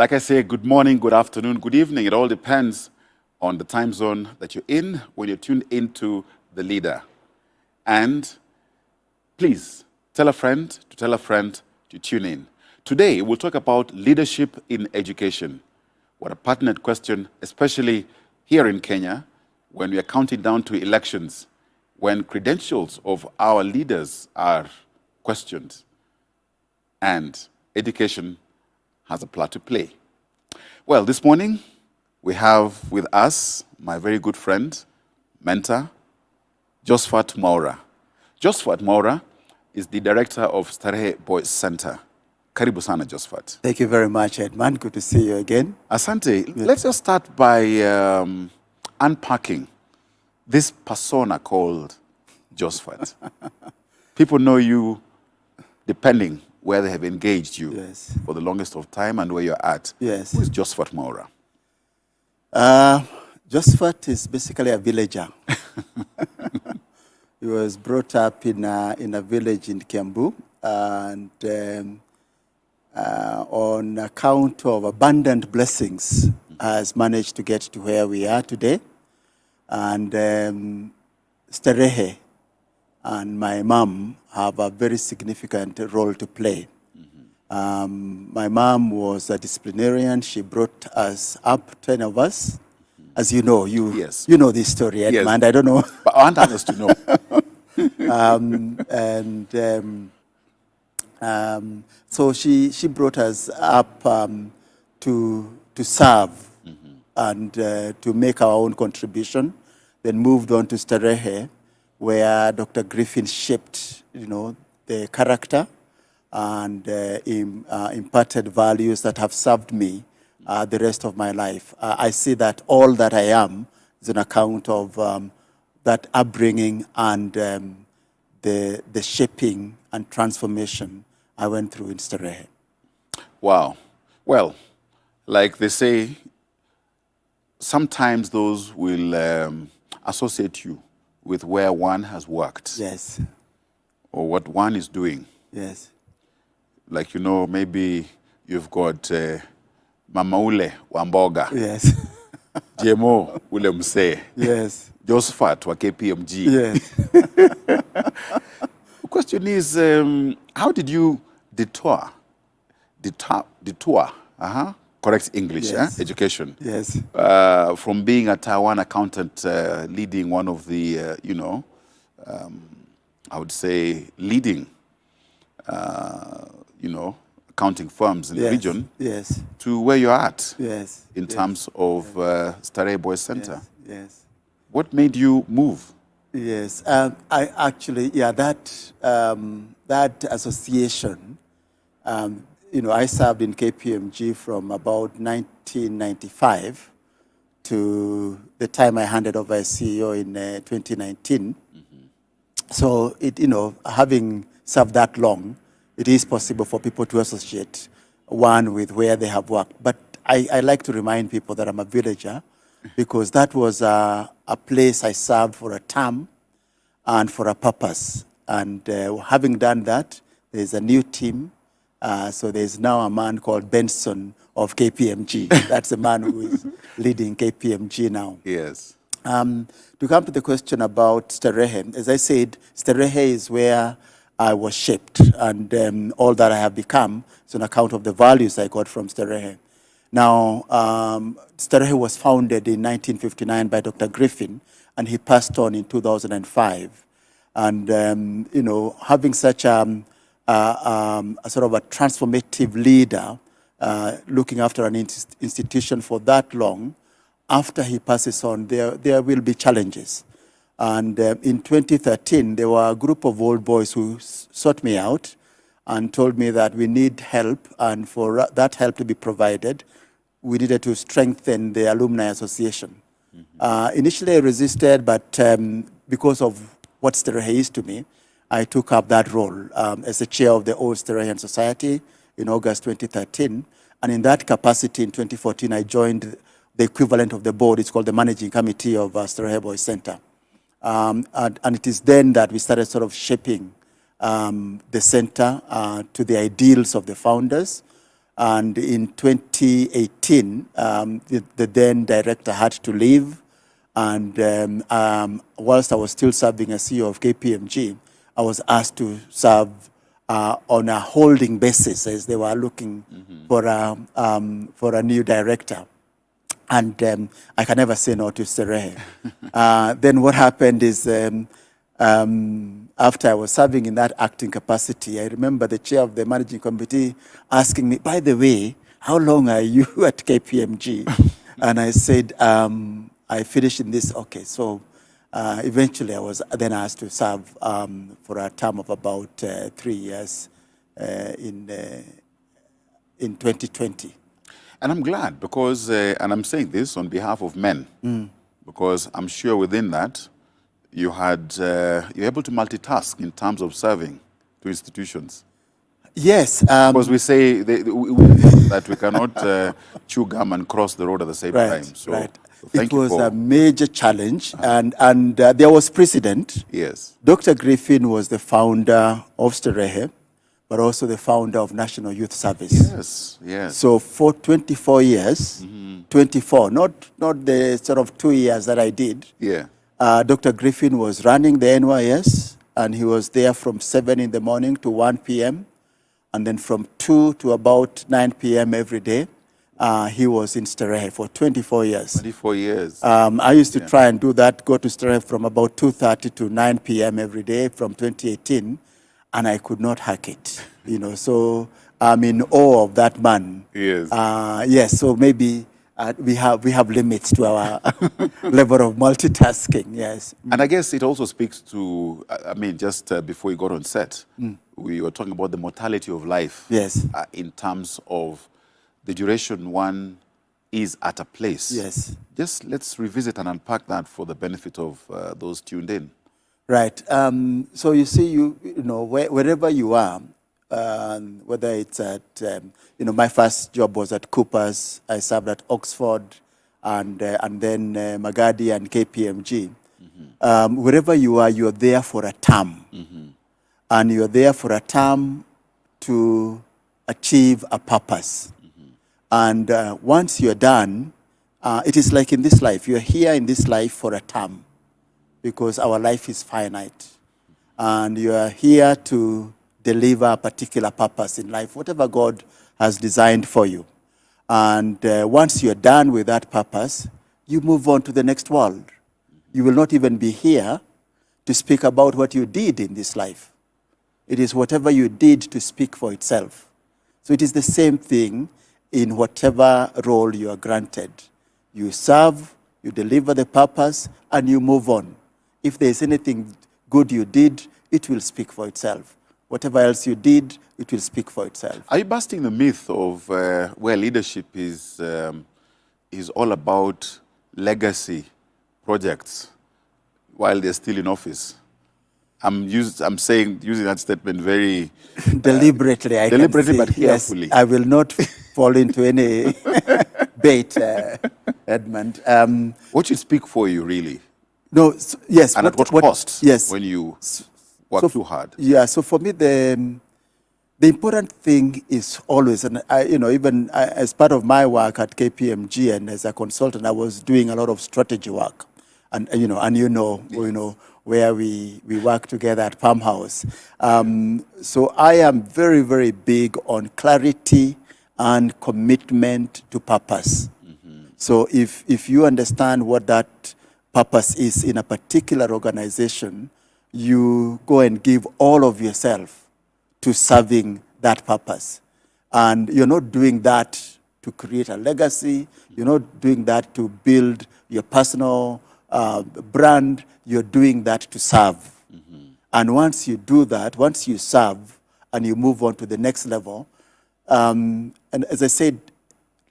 Like I say, good morning, good afternoon, good evening. It all depends on the time zone that you're in when you're tuned into The Leader. And please tell a friend to tune in. Today, we'll talk about leadership in education. What a pertinent question, especially here in Kenya, when we are counting down to elections, when credentials of our leaders are questioned, and education has a part to play. Well, this morning, we have with us my very good friend, mentor, Josephat Mwaura. Josephat Mwaura is the director of Starehe Boys Center. Karibu sana, Josephat. Thank you very much, Edman. Good to see you again. Asante. Yes. Let's just start by unpacking this persona called Josephat. People know you depending where they have engaged you for the longest of time and where you're at. Yes. Who is Josephat Mwaura? Josephat is basically a villager. He was brought up in a village in Kiambu, and on account of abundant blessings, has managed to get to where we are today. And Starehe and my mom have a very significant role to play. My mom was a disciplinarian. She brought us up, 10 of us. As you know, you know this story, Edmund. Yes. I don't know. But I want others to know. So she brought us up to serve and to make our own contribution. Then moved on to Starehe, where Dr. Griffin shaped, the character and imparted values that have served me the rest of my life. I see that all that I am is an account of that upbringing and the shaping and transformation I went through in Starehe. Wow. Well, like they say, sometimes those will associate you with where one has worked. Yes. Or what one is doing. Yes. Like, maybe you've got Mama Ule Wamboga. Yes. JMO Ule Mse. Yes. Josephat wa KPMG. Yes. The question is, how did you detour, correct English, education. Yes. From being a Taiwan accountant, leading one of the, I would say, leading, accounting firms in the region, to where you're at, in terms of Starehe Boys Center. Yes. What made you move? Yes, I actually, that association, I served in KPMG from about 1995 to the time I handed over as CEO in 2019. So, having served that long, it is possible for people to associate one with where they have worked. But I like to remind people that I'm a villager, because that was a place I served for a term and for a purpose. And having done that, there's a new team. So there's now a man called Benson of KPMG. That's the man who is leading KPMG now. Yes. To come to the question about Starehe, as I said, Starehe is where I was shaped, and all that I have become is on account of the values I got from Starehe. Now, Starehe was founded in 1959 by Dr. Griffin, and he passed on in 2005. And, having such a sort of a transformative leader, looking after an institution for that long, after he passes on, there will be challenges. And in 2013, there were a group of old boys who sought me out and told me that we need help, and for that help to be provided, we needed to strengthen the Alumni Association. Initially, I resisted, but because of what Starehe is to me, I took up that role as the chair of the Old Starehean Society in August 2013. And in that capacity, in 2014, I joined the equivalent of the board. It's called the Managing Committee of Starehe Boys Center. And it is then that we started sort of shaping the center to the ideals of the founders. And in 2018, the then director had to leave. And whilst I was still serving as CEO of KPMG, I was asked to serve on a holding basis as they were looking for a new director. And I can never say no to Sterehe. Then what happened is after I was serving in that acting capacity, I remember the chair of the managing committee asking me, by the way, how long are you at KPMG? And I said, I finished in this, okay. So eventually I was then asked to serve for a term of about 3 years in 2020. And I'm glad because, and I'm saying this on behalf of men, because I'm sure within that, you're able to multitask in terms of serving to institutions. Yes. Because we say that we cannot chew gum and cross the road at the same time. So, right. So thank it was you for, a major challenge, and there was precedent. Yes. Dr. Griffin was the founder of Sterehe, but also the founder of National Youth Service. Yes, yes. So for 24 years, 24, not the sort of 2 years that I did. Yeah. Dr. Griffin was running the NYS, and he was there from 7 in the morning to 1 p.m., and then from 2 to about 9 p.m. every day. He was in Sterehe for 24 years. 24 years. I used to try and do that, go to Sterehe from about 2:30 to 9 p.m. every day from 2018, and I could not hack it. So I'm in awe of that man. Yes. Yes, so maybe we have limits to our level of multitasking, yes. And I guess it also speaks to, just before you got on set, we were talking about the mortality of life. Yes. In terms of the duration one is at a place. Yes. Just let's revisit and unpack that for the benefit of those tuned in. Right. So you see, wherever you are, whether it's at, my first job was at Coopers. I served at Oxford, and then Magadi and KPMG. Wherever you are, you're there for a term. And you're there for a term to achieve a purpose. And once you're done, it is like in this life. You're here in this life for a term because our life is finite. And you are here to deliver a particular purpose in life, whatever God has designed for you. And once you're done with that purpose, you move on to the next world. You will not even be here to speak about what you did in this life. It is whatever you did to speak for itself. So it is the same thing in whatever role you are granted. You serve, you deliver the purpose, and you move on. If there's anything good you did, it will speak for itself. Whatever else you did, it will speak for itself. Are you busting the myth of where leadership is all about legacy projects while they're still in office? I'm using that statement very deliberately. Deliberately, but carefully. Yes, I will not fall into any bait, Edmund. What should speak for you, really? No, yes. And at what cost? Yes. When you work too hard. Yeah. So for me, the important thing is always, and even as part of my work at KPMG and as a consultant, I was doing a lot of strategy work, and where we work together at Palm House. So I am very, very big on clarity and commitment to purpose. So if you understand what that purpose is in a particular organization, you go and give all of yourself to serving that purpose. And you're not doing that to create a legacy. You're not doing that to build your personal brand. You're doing that to serve. And once you do that, once you serve and you move on to the next level, and as I said,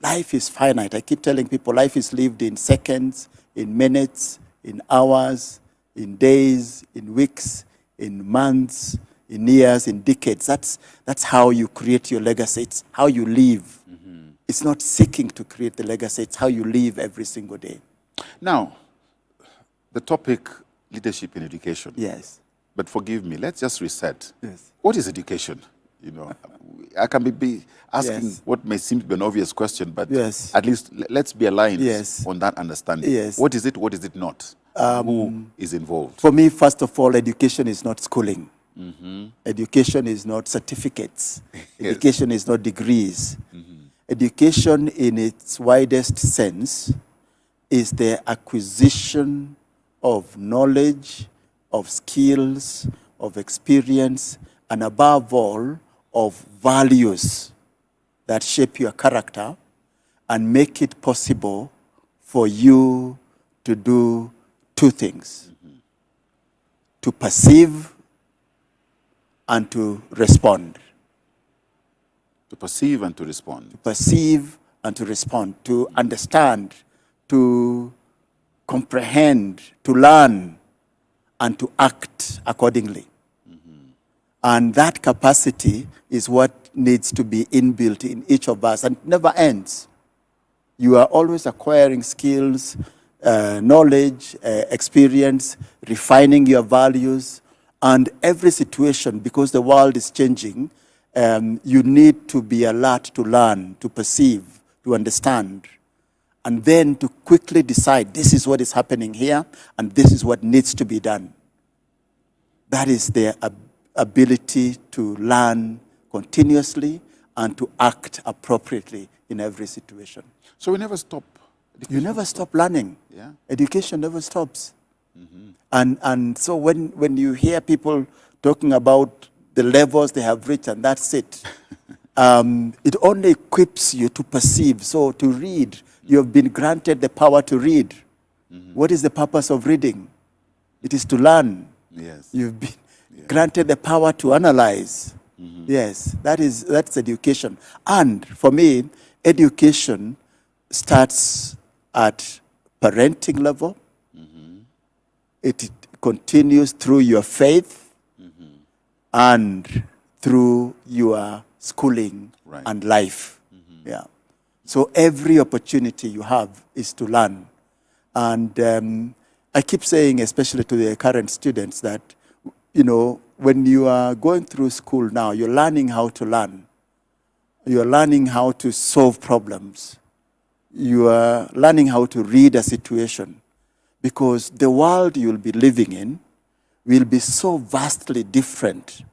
life is finite. I keep telling people life is lived in seconds, in minutes, in hours, in days, in weeks, in months, in years, in decades. That's how you create your legacy. It's how you live. It's not seeking to create the legacy. It's how you live every single day. Now, the topic, leadership in education. Yes. But forgive me, let's just reset. Yes. What is education You know, I can be asking Yes. what may seem to be an obvious question, but Yes. at least let's be aligned Yes. on that understanding. Yes. What is it? What is it not? Who is involved? For me, first of all, education is not schooling. Education is not certificates. Education is not degrees. Education, in its widest sense, is the acquisition of knowledge, of skills, of experience, and above all, of values that shape your character and make it possible for you to do two things: to perceive and to respond. To perceive and to respond. Perceive and to respond, to understand, to comprehend, to learn, and to act accordingly. And that capacity is what needs to be inbuilt in each of us, and it never ends. You are always acquiring skills, knowledge, experience, refining your values, and every situation, because the world is changing, you need to be alert to learn, to perceive, to understand, and then to quickly decide this is what is happening here and this is what needs to be done. That is the ability to learn continuously and to act appropriately in every situation. So we never stop. You never stop learning. Yeah. Education never stops. And so when you hear people talking about the levels they have reached and that's it, it only equips you to perceive. So to read, you have been granted the power to read. What is the purpose of reading? It is to learn. Yes. You've been granted the power to analyze. Yes, that's education. And for me, education starts at parenting level. It continues through your faith and through your schooling Right. and life. Yeah. So every opportunity you have is to learn. And I keep saying, especially to the current students, that, you know, when you are going through school now, you're learning how to learn. You're learning how to solve problems. You are learning how to read a situation, because the world you'll be living in will be so vastly different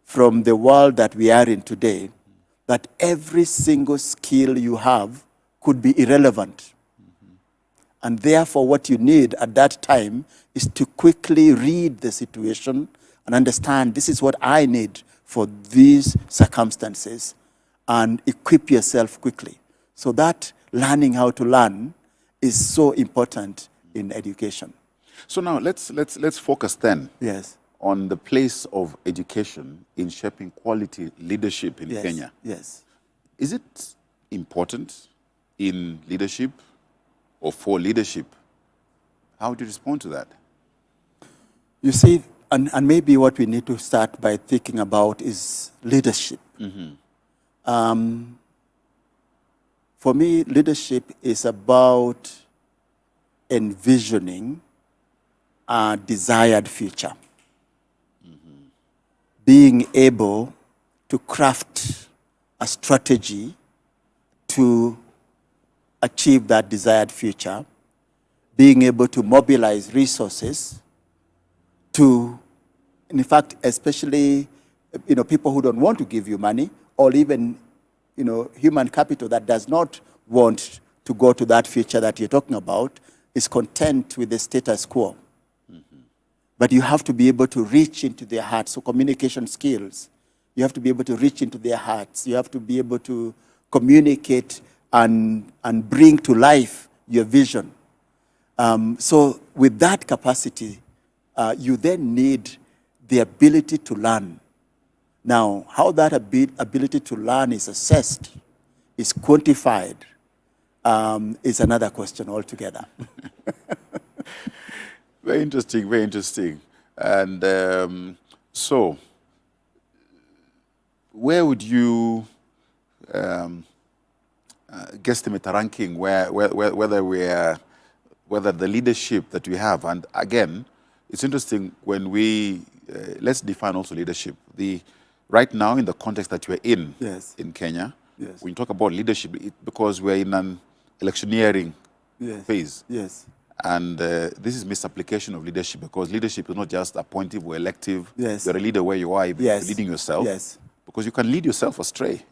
from the world that we are in today that every single skill you have could be irrelevant. And therefore, what you need at that time is to quickly read the situation and understand this is what I need for these circumstances, and equip yourself quickly. So that learning how to learn is so important in education. So now let's focus then Yes. on the place of education in shaping quality leadership in Yes. Kenya. Yes. Is it important in leadership or for leadership? How do you respond to that? You see, and maybe what we need to start by thinking about is leadership. For me, leadership is about envisioning a desired future. Being able to craft a strategy to achieve that desired future, being able to mobilize resources to, in fact, especially, you know, people who don't want to give you money, or even, you know, human capital that does not want to go to that future that you're talking about, is content with the status quo. But you have to be able to reach into their hearts. So communication skills, you have to be able to reach into their hearts. You have to be able to communicate and bring to life your vision. So with that capacity, you then need the ability to learn. Now, how that ability to learn is assessed, is quantified, is another question altogether. Very interesting, very interesting. And so, where would you guesstimate a ranking whether the leadership that we have, and again, it's interesting when we, let's define also leadership. The right now, in the context that we're in, Yes. in Kenya, Yes. when you talk about leadership, because we're in an electioneering Yes. phase. Yes. And this is misapplication of leadership, because leadership is not just appointive or elective. Yes. You're a leader where you are, you're Yes. leading yourself. Yes. Because you can lead yourself astray.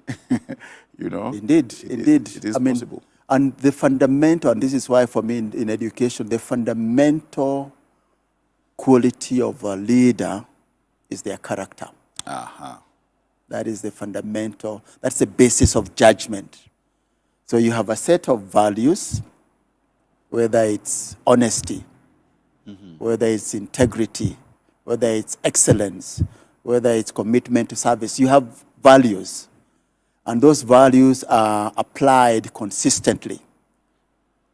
Indeed, It- indeed. it is possible. And the fundamental, and this is why for me in education, the fundamental quality of a leader is their character. Uh-huh. That is the fundamental, that's the basis of judgment. So you have a set of values, whether it's honesty, whether it's integrity, whether it's excellence, whether it's commitment to service. You have values, and those values are applied consistently.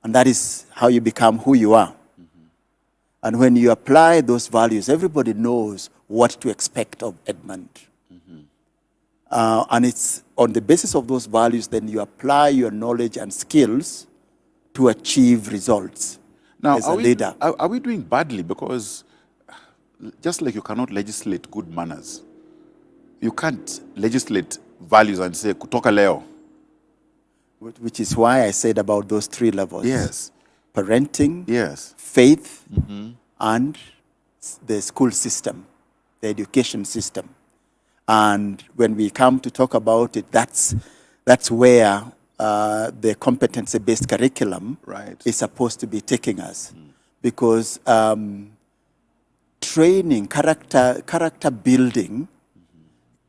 And that is how you become who you are. And when you apply those values, everybody knows what to expect of Edmund. And it's on the basis of those values, then you apply your knowledge and skills to achieve results Now, as a leader. Are we doing badly? Because just like you cannot legislate good manners, you can't legislate values and say, kutoka leo. Which is why I said about those three levels. Yes. Parenting, Yes. faith, and the school system, the education system. And when we come to talk about it, that's where the competency-based curriculum Right. is supposed to be taking us. Because training, character building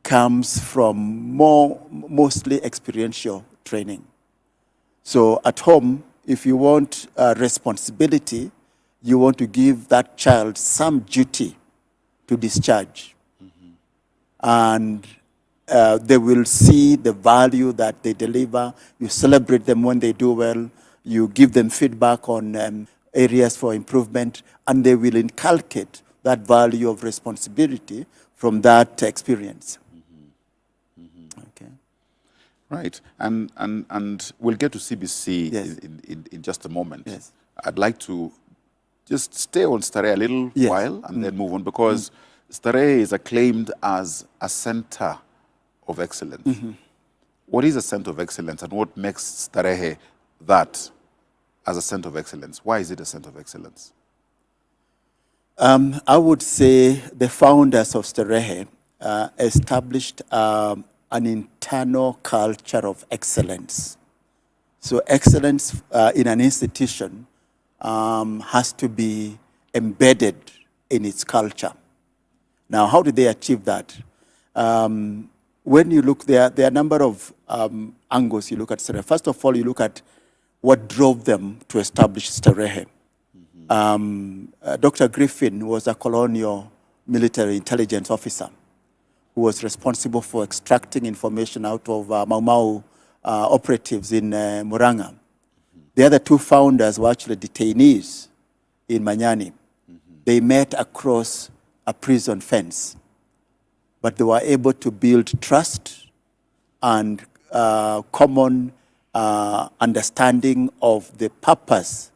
comes from mostly experiential training. So at home, if you want responsibility, you want to give that child some duty to discharge. And they will see the value that they deliver. You celebrate them when they do well. You give them feedback on areas for improvement, and they will inculcate that value of responsibility from that experience. Okay. Right. And we'll get to CBC Yes. in just a moment. Yes. I'd like to just stay on Starehe a little Yes. while and then move on, because Starehe is acclaimed as a center of excellence. What is a center of excellence, and what makes Starehe that as a center of excellence? Why is it a center of excellence? I would say the founders of Starehe established an internal culture of excellence. So excellence in an institution has to be embedded in its culture. Now, how did they achieve that? When you look there are a number of angles you look at Starehe. First of all, you look at what drove them to establish Starehe. Dr. Griffin was a colonial military intelligence officer who was responsible for extracting information out of Mau Mau operatives in Murang'a. The other two founders were actually detainees in Manyani. They met across a prison fence, but they were able to build trust and common understanding of the purpose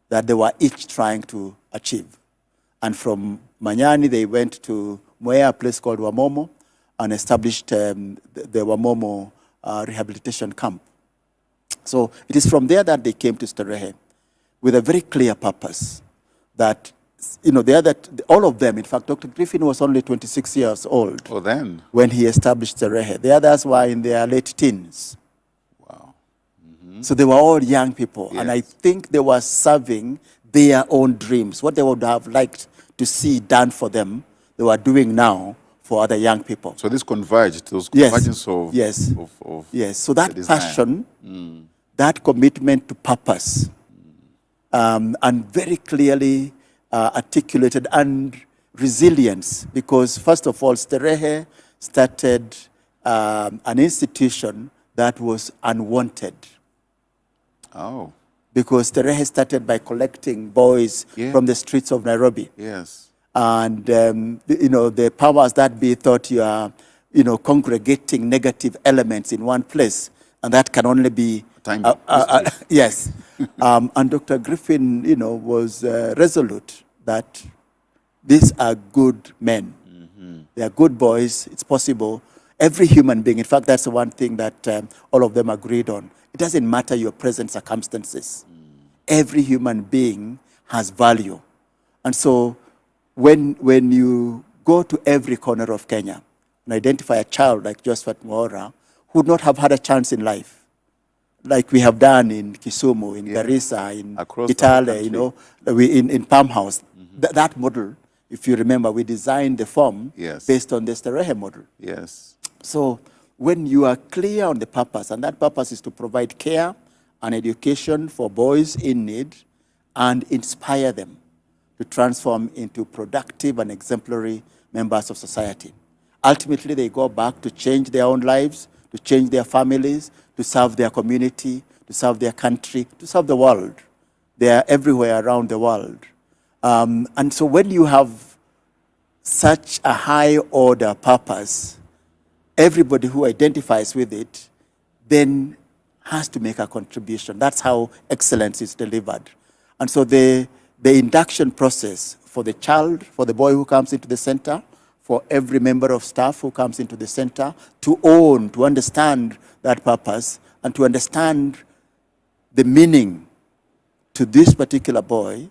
that they were each trying to achieve. And from Manyani, they went to Mwea, a place called Wamomo, and established the Wamomo rehabilitation camp. So it is from there that they came to Starehe with a very clear purpose that, all of them, in fact, Dr. Griffin was only 26 years old Oh, then. when he established Starehe. The others were in their late teens. Wow. So they were all young people. And I Yes. think they were serving their own dreams. What they would have liked to see done for them, they were doing now for other young people. So this converged, those Yes. convergence of, Yes. of Yes, so the that desire. passion, that commitment to purpose, and very clearly articulated, and resilience, because first of all, Starehe started an institution that was unwanted. Oh, Because Starehe started by collecting boys Yeah. from the streets of Nairobi. yes. And, the powers that be thought you are, congregating negative elements in one place. And that can only be... Time. Yes. And Dr. Griffin, was resolute that these are good men. They are good boys. It's possible. Every human being, in fact, that's the one thing that all of them agreed on. It doesn't matter your present circumstances. Every human being has value. And so when you go to every corner of Kenya and identify a child like Josephat Mwaura, who would not have had a chance in life, like we have done in Kisumu, in Garissa, in Across the Kitale, you know, in Palm House. That model, if you remember, we designed the form based on the Starehe model. Yes. So when you are clear on the purpose, and that purpose is to provide care and education for boys in need and inspire them to transform into productive and exemplary members of society. Ultimately, they go back to change their own lives, to change their families, to serve their community, to serve their country, to serve the world. They are everywhere around the world. And so when you have such a high order purpose, everybody who identifies with it then has to make a contribution. That's how excellence is delivered. And so the induction process for the child, for the boy who comes into the center, for every member of staff who comes into the center, to own, to understand that purpose, and to understand the meaning to this particular boy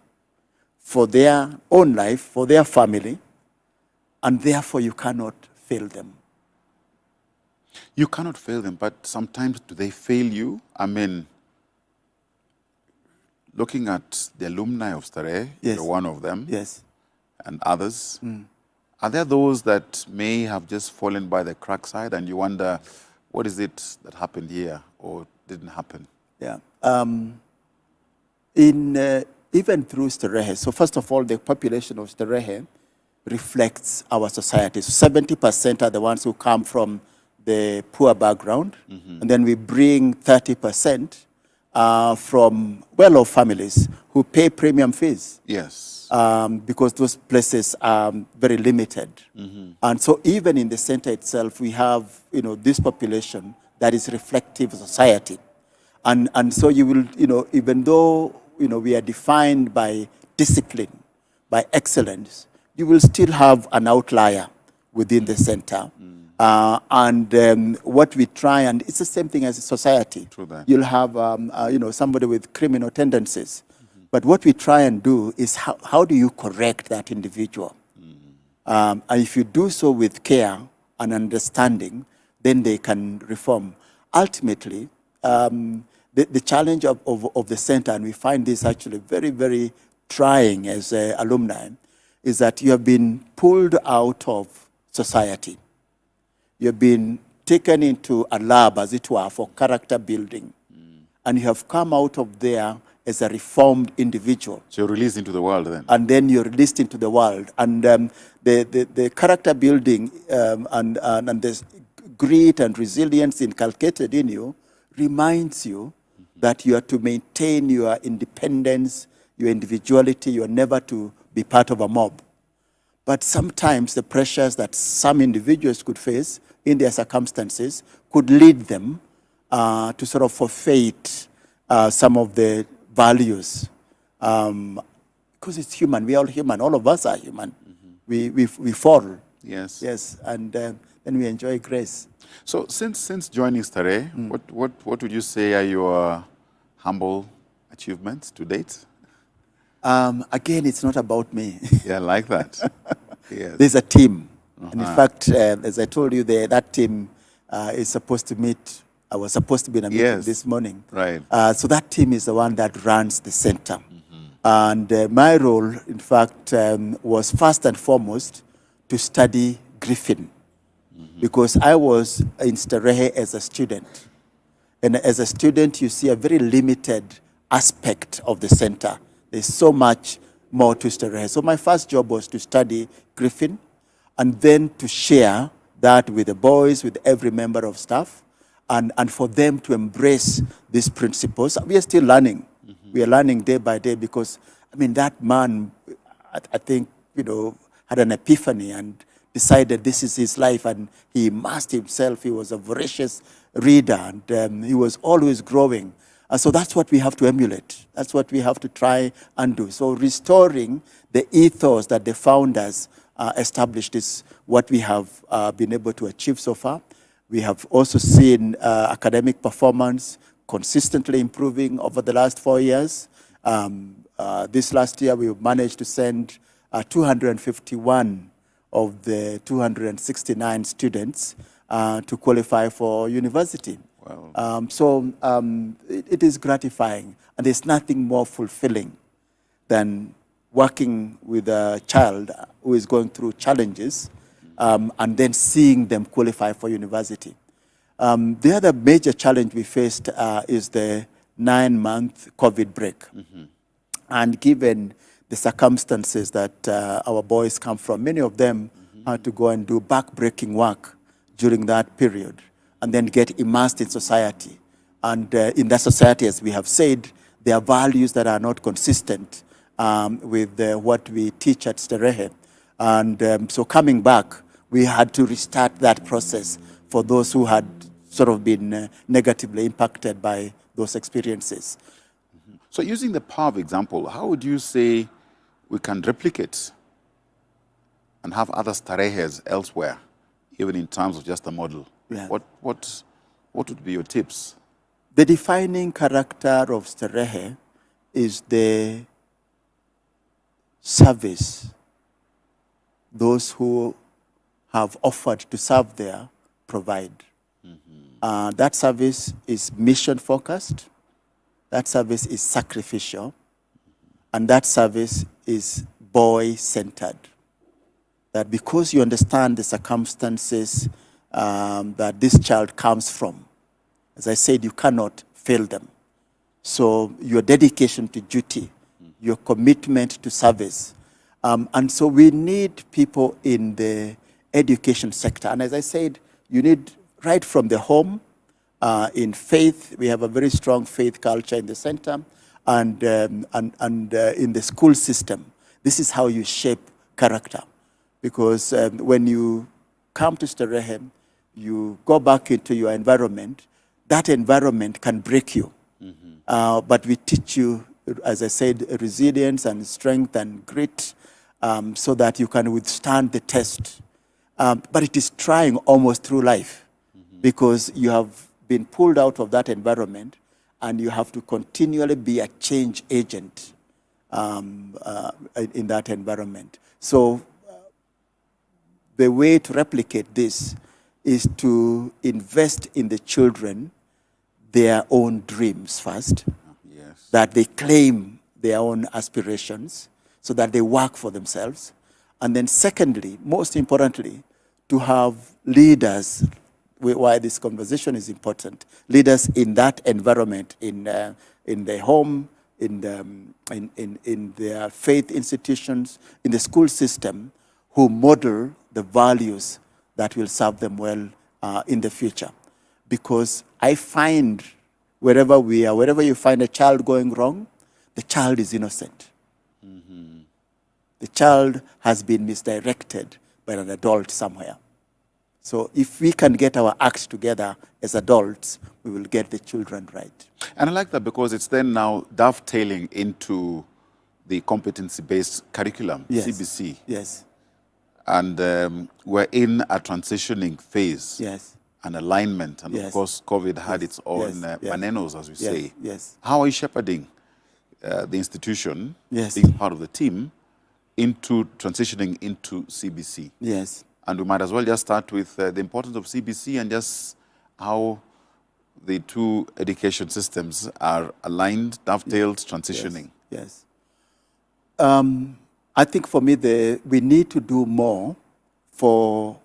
for their own life, for their family, and therefore you cannot fail them. You cannot fail them, but sometimes do they fail you? I mean, looking at the alumni of Starehe, you're one of them, and others. Are there those that may have just fallen by the crack side and you wonder, what is it that happened here or didn't happen? Yeah. Even through Starehe, so first of all, the population of Starehe reflects our society. So 70% are the ones who come from the poor background, and then we bring 30% from well-off families who pay premium fees. Yes. Because those places are very limited. And so even in the center itself, we have, this population that is reflective of society. And so you will, even though, we are defined by discipline, by excellence, you will still have an outlier within the center. And what we try, and it's the same thing as a society. True that. You'll have, somebody with criminal tendencies. But what we try and do is how do you correct that individual? And if you do so with care and understanding, then they can reform. Ultimately, the challenge of the center, and we find this actually very, very trying as alumni, is that you have been pulled out of society. You've been taken into a lab, as it were, for character building. And you have come out of there as a reformed individual. So you're released into the world then? And then you're released into the world. And the character building and the grit and resilience inculcated in you reminds you that you are to maintain your independence, your individuality. You are never to be part of a mob. But sometimes the pressures that some individuals could face in their circumstances could lead them to sort of forfeit some of the values. Because it's human, we are all human, all of us are human. We fall. Yes. Yes, and then we enjoy grace. So since joining Starehe, what would you say are your humble achievements to date? Again, it's not about me. Yeah, I like that. Yes. There's a team. And in fact, as I told you, that team is supposed to meet. I was supposed to be in a meeting this morning. Right. So that team is the one that runs the center. And my role, in fact, was first and foremost to study Griffin. Because I was in Starehe as a student. And as a student, you see a very limited aspect of the center. There's so much more to Starehe. So my first job was to study Griffin and then to share that with the boys, with every member of staff, and for them to embrace these principles. We are still learning. We are learning day by day because, I mean, that man, I think, had an epiphany and decided this is his life, and he immersed himself. He was a voracious reader, and he was always growing. And so that's what we have to emulate. That's what we have to try and do. So restoring the ethos that the founders established is what we have been able to achieve so far. We have also seen academic performance consistently improving over the last 4 years. This last year, we managed to send 251 of the 269 students to qualify for university. Wow. It is gratifying, and there's nothing more fulfilling than working with a child who is going through challenges and then seeing them qualify for university. The other major challenge we faced is the 9-month COVID break. And given the circumstances that our boys come from, many of them had to go and do back-breaking work during that period and then get immersed in society. And in that society, as we have said, there are values that are not consistent with what we teach at Starehe. And so coming back, we had to restart that process for those who had sort of been negatively impacted by those experiences. So using the power of example, how would you say we can replicate and have other Starehes elsewhere, even in terms of just a model? Yeah. What would be your tips? The defining character of Starehe is the service those who have offered to serve there provide. That service is mission-focused, that service is sacrificial, and that service is boy-centered. That because you understand the circumstances that this child comes from, as I said, you cannot fail them. So your dedication to duty, your commitment to service. And so we need people in the education sector. And as I said, you need right from the home, in faith. We have a very strong faith culture in the center, and in the school system. This is how you shape character. Because when you come to Starehe, you go back into your environment, that environment can break you. But we teach you, as I said, resilience and strength and grit, so that you can withstand the test. But it is trying almost through life, because you have been pulled out of that environment and you have to continually be a change agent in that environment. So the way to replicate this is to invest in the children their own dreams first, Yes. that they claim their own aspirations so that they work for themselves. And then secondly, most importantly, to have leaders, why this conversation is important, leaders in that environment, in the home, in their faith institutions, in the school system, who model the values that will serve them well in the future. Because I find wherever we are, wherever you find a child going wrong, the child is innocent. The child has been misdirected by an adult somewhere. So if we can get our acts together as adults, we will get the children right. And I like that because it's then now dovetailing into the competency-based curriculum, Yes. CBC. Yes, And we're in a transitioning phase, yes, an alignment. And Yes. of course, COVID had its own Yes. Yes. manenos, as we yes, say. yes, How are you shepherding the institution, Yes. being part of the team, into transitioning into CBC? yes. And we might as well just start with the importance of CBC and just how the two education systems are aligned, dovetailed, transitioning. Yes. I think for me, we need to do more for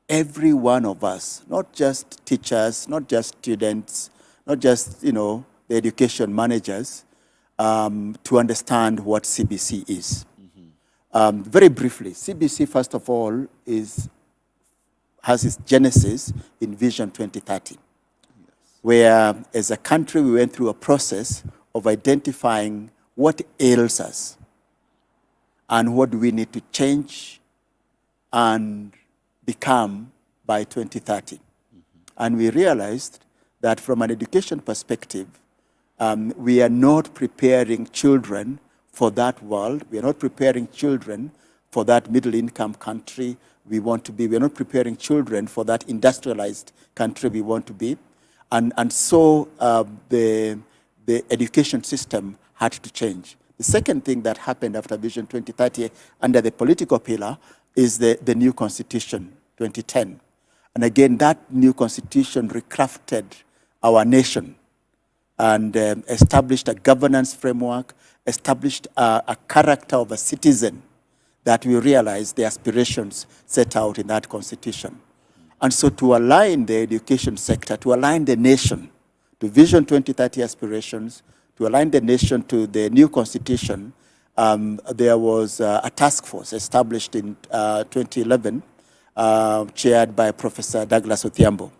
every one of us, not just teachers, not just students, not just, the education managers, to understand what CBC is. Very briefly, CBC, first of all, has its genesis in Vision 2030, where as a country we went through a process of identifying what ails us and what do we need to change and become by 2030. And we realized that from an education perspective, we are not preparing children for that world. We are not preparing children for that middle-income country we want to be. We're not preparing children for that industrialized country we want to be. And so the education system had to change. The second thing that happened after Vision 2030 under the political pillar is the new constitution, 2010. And again, that new constitution recrafted our nation and established a governance framework, established a character of a citizen that we realize the aspirations set out in that constitution. And so to align the education sector, to align the nation to Vision 2030 aspirations, to align the nation to the new constitution, there was a task force established in 2011, chaired by Professor Douglas Odhiambo.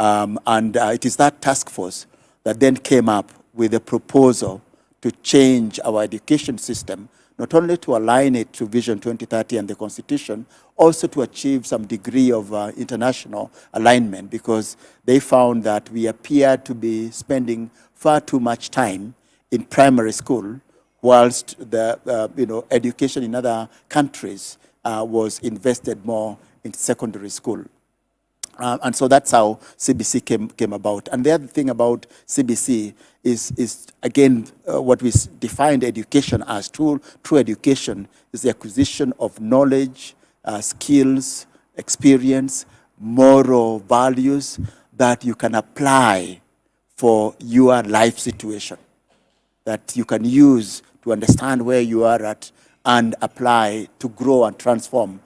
And it is that task force that then came up with a proposal to change our education system, not only to align it to Vision 2030 and the Constitution, also to achieve some degree of international alignment, because they found that we appeared to be spending far too much time in primary school, whilst the education in other countries was invested more in secondary school. And so that's how CBC came about. And the other thing about CBC is again, what we defined education as. True education is the acquisition of knowledge, skills, experience, moral values that you can apply for your life situation, that you can use to understand where you are at and apply to grow and transform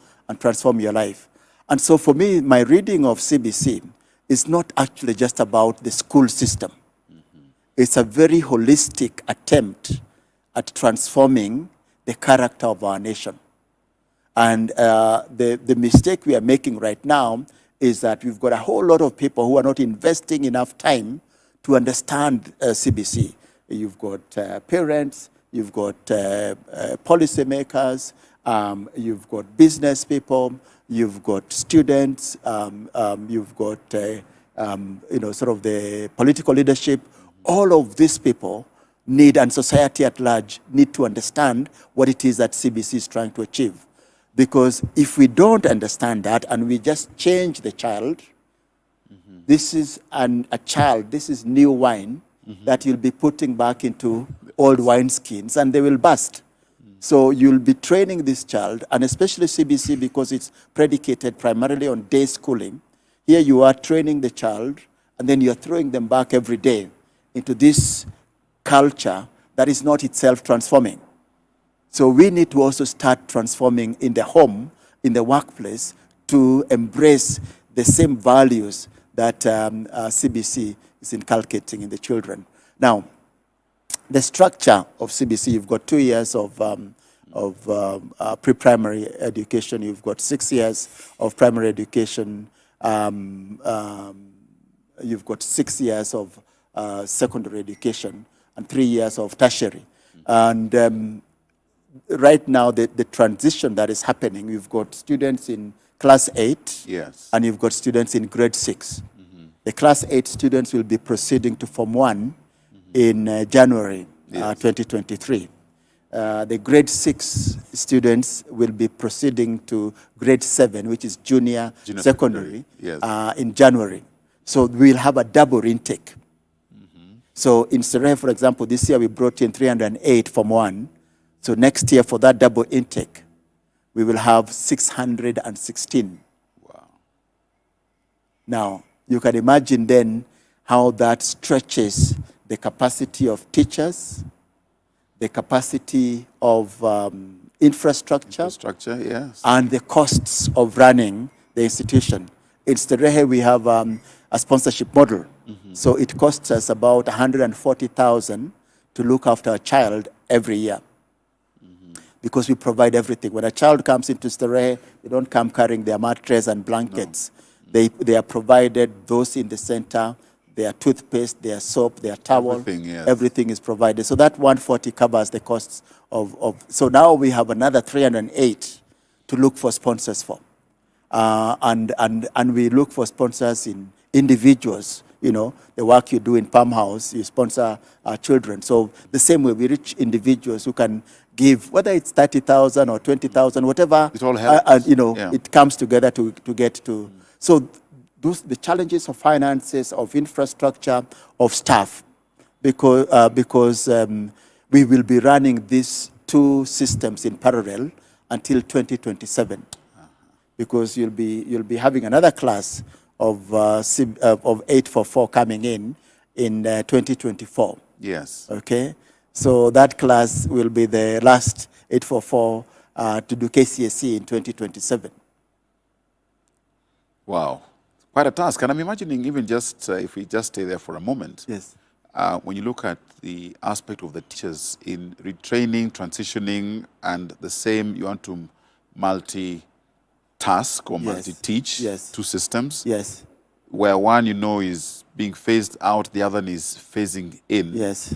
your life. And so for me, my reading of CBC is not actually just about the school system. It's a very holistic attempt at transforming the character of our nation. And the mistake we are making right now is that we've got a whole lot of people who are not investing enough time to understand CBC. You've got parents, you've got policymakers, you've got business people, you've got students, you've got sort of the political leadership. All of these people need, and society at large, need to understand what it is that CBC is trying to achieve. Because if we don't understand that and we just change the child, this is a child, this is new wine that you'll be putting back into old wineskins and they will burst. So you'll be training this child, and especially CBC because it's predicated primarily on day schooling. Here you are training the child, and then you're throwing them back every day into this culture that is not itself transforming. So we need to also start transforming in the home, in the workplace, to embrace the same values that CBC is inculcating in the children. Now, the structure of CBC, you've got 2 years of pre-primary education, you've got 6 years of primary education, you've got 6 years of secondary education, and 3 years of tertiary. And right now, the transition that is happening, we've got students in class 8, yes, and you've got students in grade 6. The class 8 students will be proceeding to Form 1 in January 2023. The grade 6 students will be proceeding to grade 7, which is junior secondary, yes, in January. So we'll have a double intake. So in Starehe, for example, this year we brought in 308 Form 1. So next year for that double intake, we will have 616. Wow. Now, you can imagine then how that stretches the capacity of teachers, the capacity of infrastructure, yes, and the costs of running the institution. In Starehe, we have a sponsorship model. So it costs us about 140,000 to look after a child every year. Because we provide everything. When a child comes into Starehe, they don't come carrying their mattress and blankets. No. They are provided, those in the center, their toothpaste, their soap, their towel, everything, yes, everything is provided. So that 140 covers the costs of so now we have another 308 to look for sponsors for. And we look for sponsors in individuals. You know, the work you do in Palm House, you sponsor our children. So the same way we reach individuals who can give, whether it's 30,000 or 20,000, whatever. It all helps. Yeah. It comes together to get to. So the challenges of finances, of infrastructure, of staff, because we will be running these two systems in parallel until 2027, because you'll be having another class of 844 coming in 2024. Yes. Okay, so that class will be the last 844 to do KCSE in 2027. Wow, quite a task. And I'm imagining even just if we just stay there for a moment. Yes. When you look at the aspect of the teachers in retraining, transitioning, and the same, you want to multi-task or Yes. multi-teach Yes. two systems. Yes. Where one, is being phased out, the other is phasing in. Yes.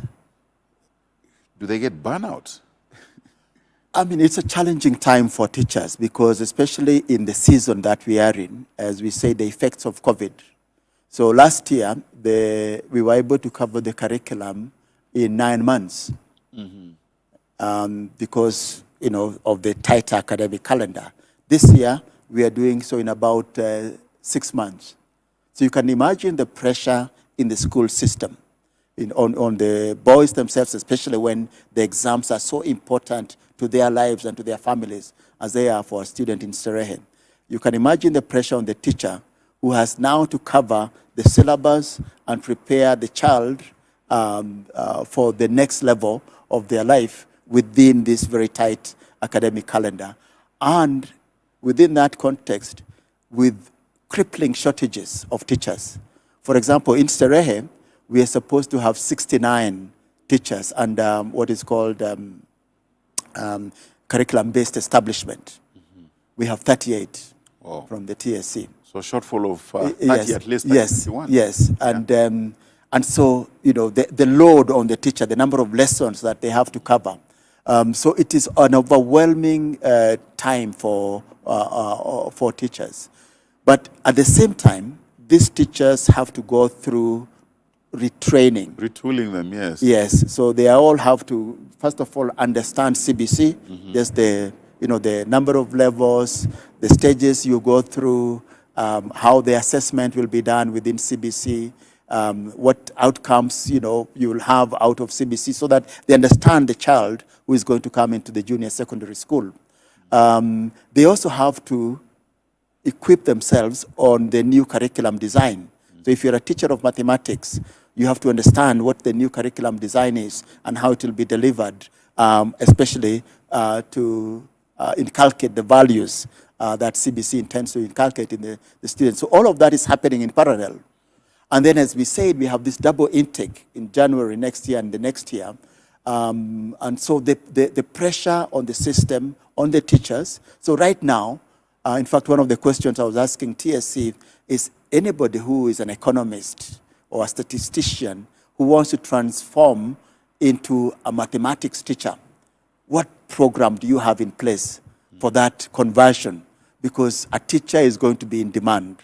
Do they get burnout? I mean, it's a challenging time for teachers, because especially in the season that we are in, as we say, the effects of COVID. So last year, we were able to cover the curriculum in 9 months because, of the tight academic calendar. This year, we are doing so in about 6 months. So you can imagine the pressure in the school system, on the boys themselves, especially when the exams are so important to their lives and to their families as they are for a student in Sterehe. You can imagine the pressure on the teacher, who has now to cover the syllabus and prepare the child for the next level of their life within this very tight academic calendar. And within that context, with crippling shortages of teachers. For example, in Sterehe, we are supposed to have 69 teachers under what is called curriculum-based establishment. We have 38 from the TSC. So shortfall of 30 Yes, at least. yes, 51. yes. And so, the load on the teacher, the number of lessons that they have to cover. So it is an overwhelming time for teachers. But at the same time, these teachers have to go through retraining. Retooling them, yes. Yes, so they all have to, first of all, understand CBC, just the number of levels, the stages you go through, how the assessment will be done within CBC, what outcomes you'll have out of CBC, so that they understand the child who is going to come into the junior secondary school. They also have to equip themselves on the new curriculum design. So if you're a teacher of mathematics, you have to understand what the new curriculum design is and how it will be delivered, especially to inculcate the values that CBC intends to inculcate in the students. So all of that is happening in parallel. And then, as we said, we have this double intake in January next year and the next year. And so the pressure on the system, on the teachers. So right now, in fact, one of the questions I was asking TSC is, anybody who is an economist or a statistician who wants to transform into a mathematics teacher, what program do you have in place for that conversion? Because a teacher is going to be in demand.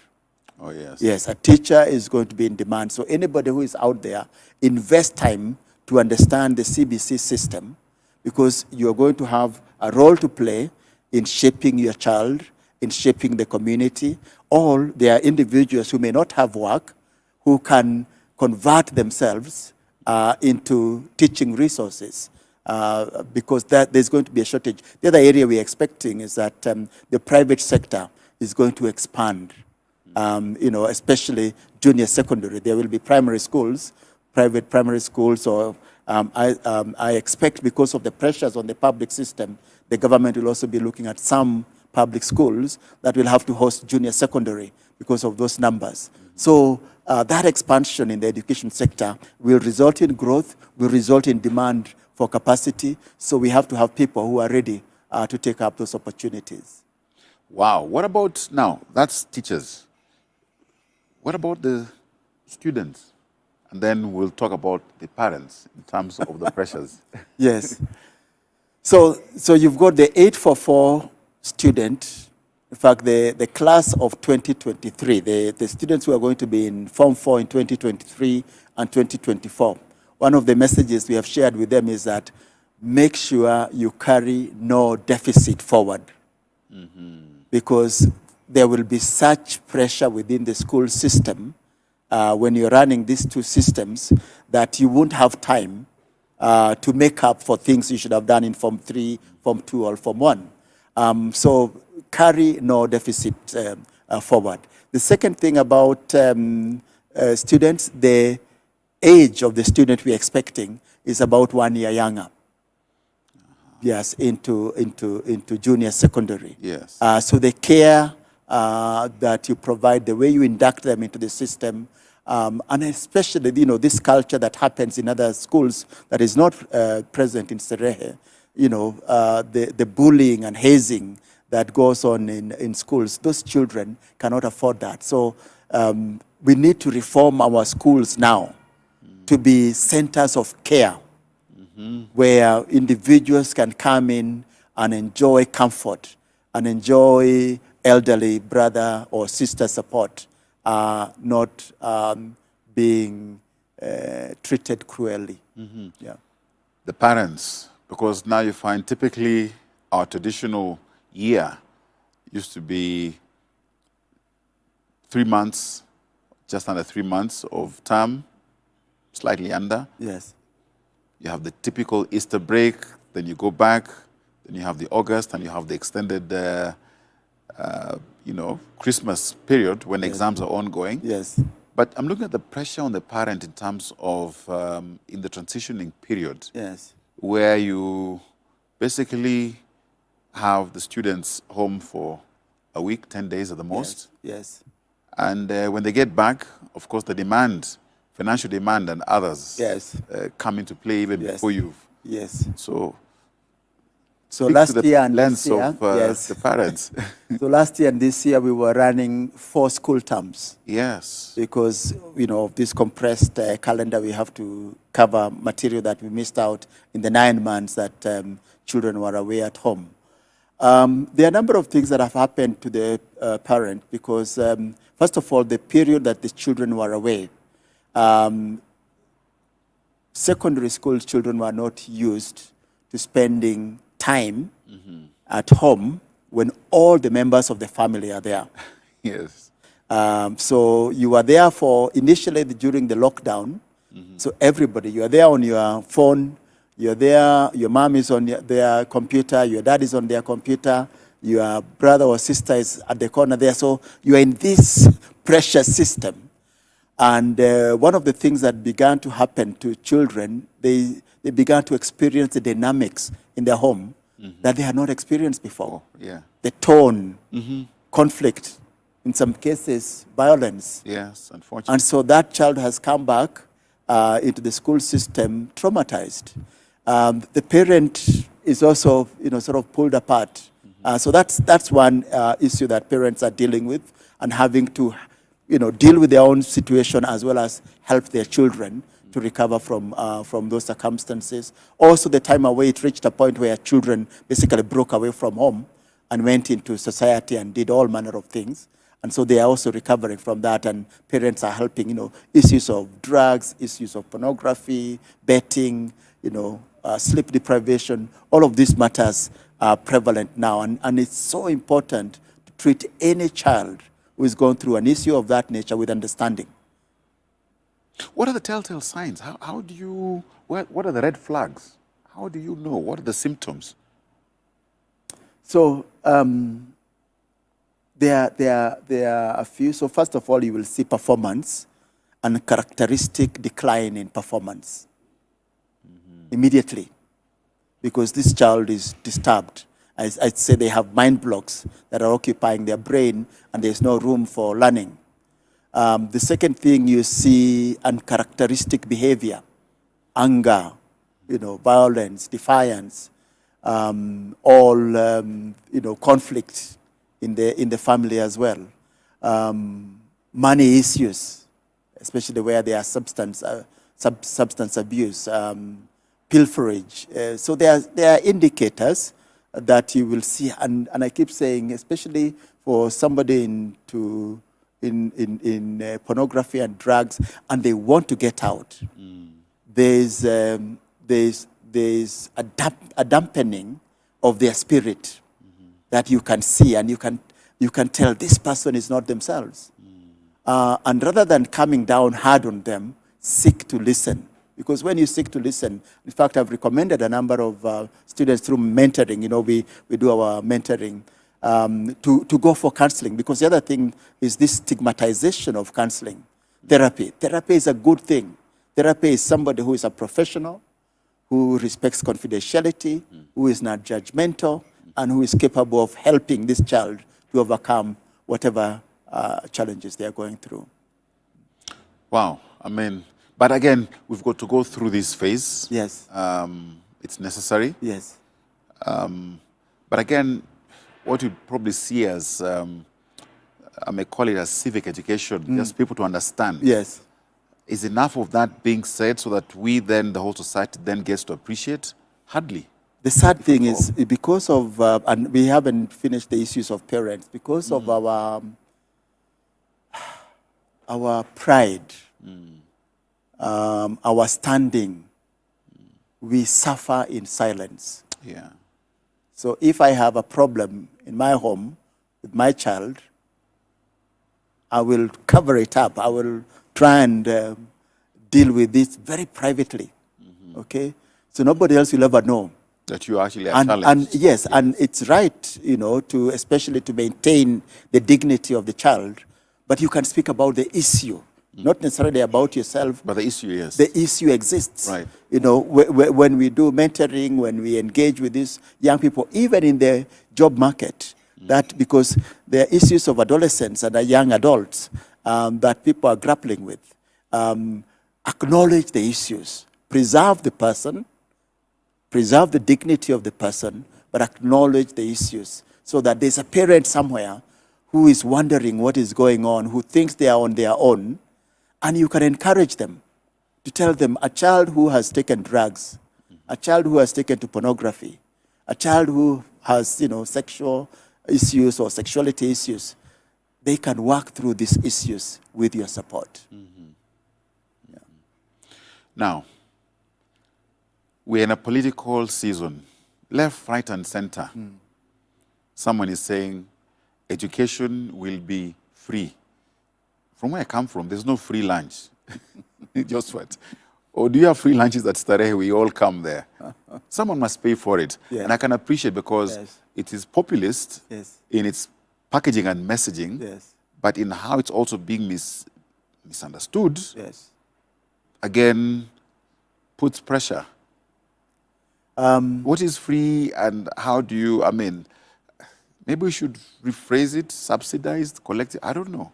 Oh, yes. Yes, a teacher is going to be in demand. So anybody who is out there, invest time to understand the CBC system, because you're going to have a role to play in shaping your child, in shaping the community. All there are individuals who may not have work, who can convert themselves into teaching resources, because there's going to be a shortage. The other area we're expecting is that the private sector is going to expand, especially junior secondary. There will be primary schools, private primary schools, or I expect, because of the pressures on the public system, the government will also be looking at some public schools that will have to host junior secondary because of those numbers. So that expansion in the education sector will result in growth, will result in demand for capacity. So we have to have people who are ready to take up those opportunities. Wow. What about now? That's teachers. What about the students? And then we'll talk about the parents in terms of the pressures. Yes. So you've got the 844 student. In fact, the class of 2023, the students who are going to be in Form 4 in 2023 and 2024, one of the messages we have shared with them is that make sure you carry no deficit forward. Because there will be such pressure within the school system when you're running these two systems that you won't have time to make up for things you should have done in Form 3, Form 2, or Form 1. So carry no deficit forward. The second thing about students, the age of the student we're expecting is about 1 year younger. Yes, into junior secondary. Yes. So the care that you provide, the way you induct them into the system, and especially, this culture that happens in other schools that is not present in Sterehe, the bullying and hazing that goes on in schools, those children cannot afford that. So we need to reform our schools now to be centers of care, where individuals can come in and enjoy comfort and enjoy elderly brother or sister support, not being treated cruelly. Yeah. The parents, because now you find typically our traditional year used to be 3 months, just under 3 months of term, slightly under. Yes. You have the typical Easter break, then you go back, then you have the August, and you have the extended, Christmas period when exams are ongoing. Yes. But I'm looking at the pressure on the parent in terms of in the transitioning period, Yes. where you basically have the students home for a week, 10 days at the most. Yes. And when they get back, of course, the demand, financial demand and others Yes. come into play even Yes. before you. Yes. So So speak last to the year and lens this year, of yes. the parents. So last year and this year we were running 4 school terms Yes. because of this compressed calendar. We have to cover material that we missed out in the 9 months that children were away at home. There are a number of things that have happened to the parent because, first of all, the period that the children were away, secondary school children were not used to spending time at home when all the members of the family are there. Yes. So you were there for initially during the lockdown. So everybody, you are there on your phone, you're there, your mom is on their computer, your dad is on their computer, your brother or sister is at the corner there. So you are in this precious system. And one of the things that began to happen to children, they began to experience the dynamics in their home that they had not experienced before. Yeah. The tone, conflict, in some cases, violence. Yes, unfortunately. And so that child has come back into the school system traumatized. The parent is also, sort of pulled apart. So that's one issue that parents are dealing with and having to, deal with their own situation as well as help their children to recover from those circumstances. Also, the time away, it reached a point where children basically broke away from home and went into society and did all manner of things. And so they are also recovering from that, and parents are helping, issues of drugs, issues of pornography, betting, sleep deprivation. All of these matters are prevalent now, and it's so important to treat any child who is going through an issue of that nature with understanding. What are the telltale signs? How do you, what are the red flags? How do you know? What are the symptoms? So there are a few. So first of all, you will see performance and characteristic decline in performance immediately, because this child is disturbed. I'd say they have mind blocks that are occupying their brain, and there's no room for learning. The second thing you see, uncharacteristic behavior, anger, violence, defiance, conflict in the family as well. Money issues, especially where there are substance abuse, pilferage. So there are indicators that you will see, and I keep saying, especially for somebody in pornography and drugs, and they want to get out. There's there's a dampening of their spirit that you can see, and you can tell this person is not themselves. And rather than coming down hard on them, seek to listen. Because when you seek to listen, in fact, I've recommended a number of students through mentoring, we do our mentoring, to go for counseling. Because the other thing is this stigmatization of counseling. Therapy is a good thing. Therapy is somebody who is a professional, who respects confidentiality, who is not judgmental, and who is capable of helping this child to overcome whatever challenges they are going through. Wow. I mean, but again, we've got to go through this phase. Yes. It's necessary. Yes. But again, what you probably see as, I may call it as civic education, just people to understand. Yes. Is enough of that being said so that we then, the whole society then gets to appreciate? Hardly. The sad thing is, because of, and we haven't finished the issues of parents, because of our pride, our standing, we suffer in silence. Yeah. So if I have a problem in my home with my child, I will cover it up. I will try and deal with this very privately, okay? So nobody else will ever know. That you actually are challenged. And yes, and it's right, to especially to maintain the dignity of the child, but you can speak about the issue, not necessarily about yourself. But the issue, yes. The issue exists. Right. When we do mentoring, when we engage with these young people, even in the job market, that because there are issues of adolescents and young adults that people are grappling with. Acknowledge the issues, preserve the person, preserve the dignity of the person, but acknowledge the issues so that there's a parent somewhere who is wondering what is going on, who thinks they are on their own, and you can encourage them to tell them a child who has taken drugs, a child who has taken to pornography, a child who has, sexual issues or sexuality issues, they can work through these issues with your support. Yeah. Now, we're in a political season, left, right, and center. Someone is saying education will be free. From where I come from, there's no free lunch. Just what? Or do you have free lunches at Starehe? We all come there. Someone must pay for it. Yeah. And I can appreciate because it is populist in its packaging and messaging, but in how it's also being misunderstood, again, puts pressure. What is free and how do you, maybe we should rephrase it, subsidized, collective, I don't know.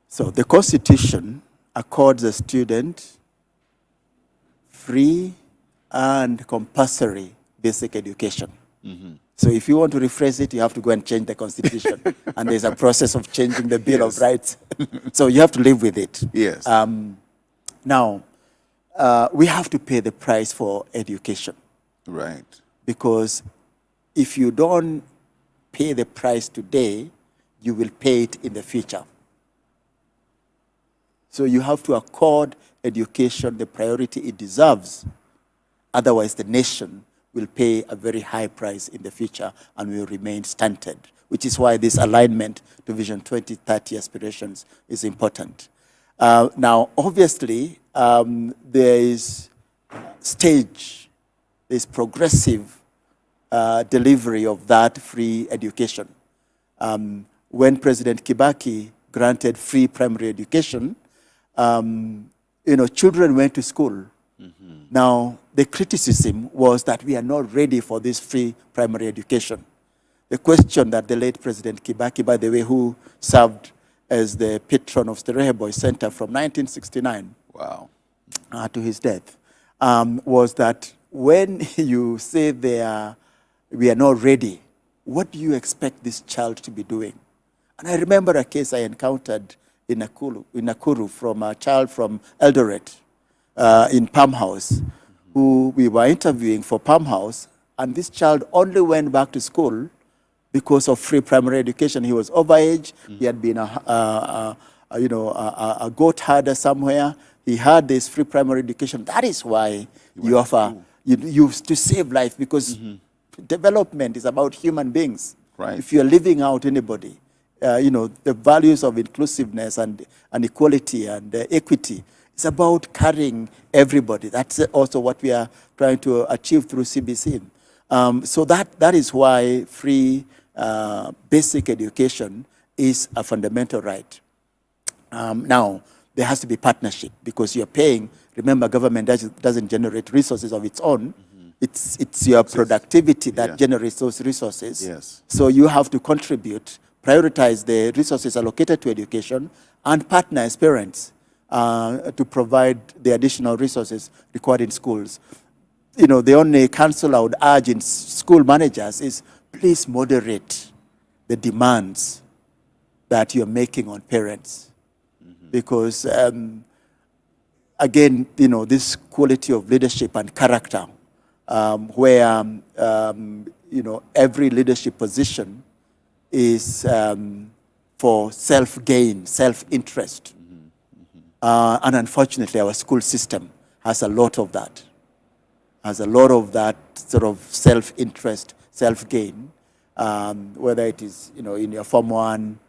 So the Constitution accords a student free and compulsory basic education. So if you want to rephrase it, you have to go and change the Constitution. And there's a process of changing the Bill of Rights. So you have to live with it. Yes. Now, we have to pay the price for education. Right. Because if you don't pay the price today, you will pay it in the future. So you have to accord education the priority it deserves. Otherwise, the nation will pay a very high price in the future and will remain stunted, which is why this alignment to Vision 2030 aspirations is important. Now, obviously, there is progressive delivery of that free education. When President Kibaki granted free primary education, children went to school. Now, the criticism was that we are not ready for this free primary education. The question that the late President Kibaki, by the way, who served as the patron of Starehe Boys Center from 1969 to his death, was that when you say we are not ready, what do you expect this child to be doing? And I remember a case I encountered in Nakuru from a child from Eldoret in Palm House, who we were interviewing for Palm House, and this child only went back to school because of free primary education. He was overage. He had been a goat herder somewhere. He had this free primary education. That is why you offer to save life, because development is about human beings. Right. If you're leaving out anybody, the values of inclusiveness and equality and equity, it's about carrying everybody. That's also what we are trying to achieve through CBC. So that is why free basic education is a fundamental right. Now, there has to be partnership, because you're paying. Remember, government doesn't generate resources of its own. It's your productivity that generates those resources. Yes. So you have to contribute, prioritize the resources allocated to education, and partner as parents to provide the additional resources required in schools. The only counsel I would urge in school managers is, please moderate the demands that you're making on parents. Because, again, this quality of leadership and character, where, every leadership position is for self-gain, self-interest. And unfortunately, our school system has a lot of that. Has a lot of that sort of self-interest, self-gain, whether it is, in your Form 1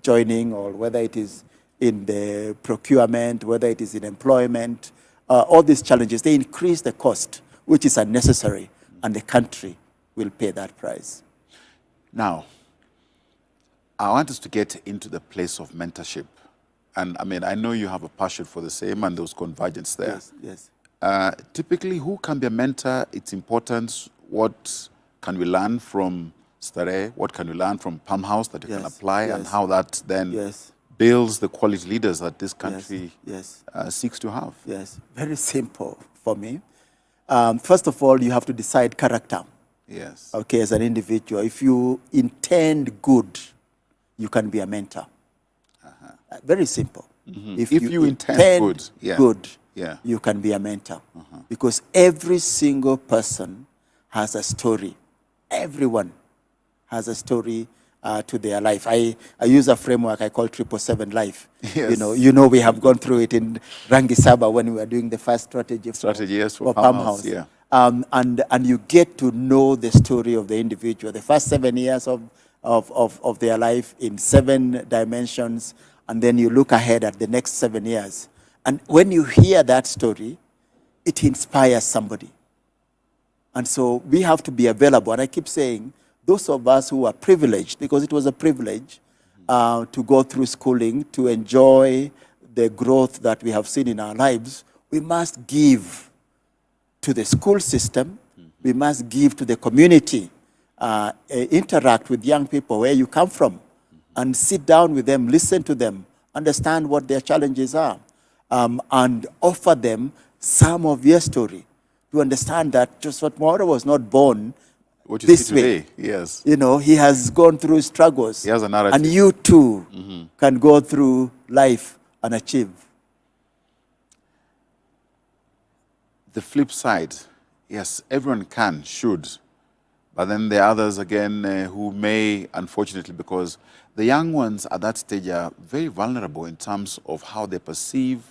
joining, or whether it is in the procurement, whether it is in employment. All these challenges, they increase the cost, which is unnecessary, and the country will pay that price. Now, I want us to get into the place of mentorship. And I know you have a passion for the same, and there's convergence there. Yes. Typically, who can be a mentor, its importance, what can we learn from Starehe, what can we learn from Palm House that you can apply, and how that then builds the quality leaders that this country seeks to have? Yes, very simple for me. First of all, you have to decide character. Yes. Okay, as an individual. If you intend good, you can be a mentor. Very simple. If you intend good, you can be a mentor. Because every single person has a story. Everyone has a story to their life. I use a framework I call 777 Life. Yes. We have gone through it in Rangi Saba when we were doing the first strategy for Palm House. Yeah. And you get to know the story of the individual, the first 7 years of their life in 7 dimensions, and then you look ahead at the next 7 years. And when you hear that story, it inspires somebody. And so we have to be available. And I keep saying, those of us who are privileged, because it was a privilege to go through schooling, to enjoy the growth that we have seen in our lives, we must give to the school system, we must give to the community, interact with young people where you come from, and sit down with them, listen to them, understand what their challenges are, and offer them some of your story to understand that Josephat Mooro was not born this way. Yes. He has gone through struggles. He has a narrative. And you too can go through life and achieve. The flip side, yes, everyone can, should. But then there are others, again, who may, unfortunately, because the young ones at that stage are very vulnerable in terms of how they perceive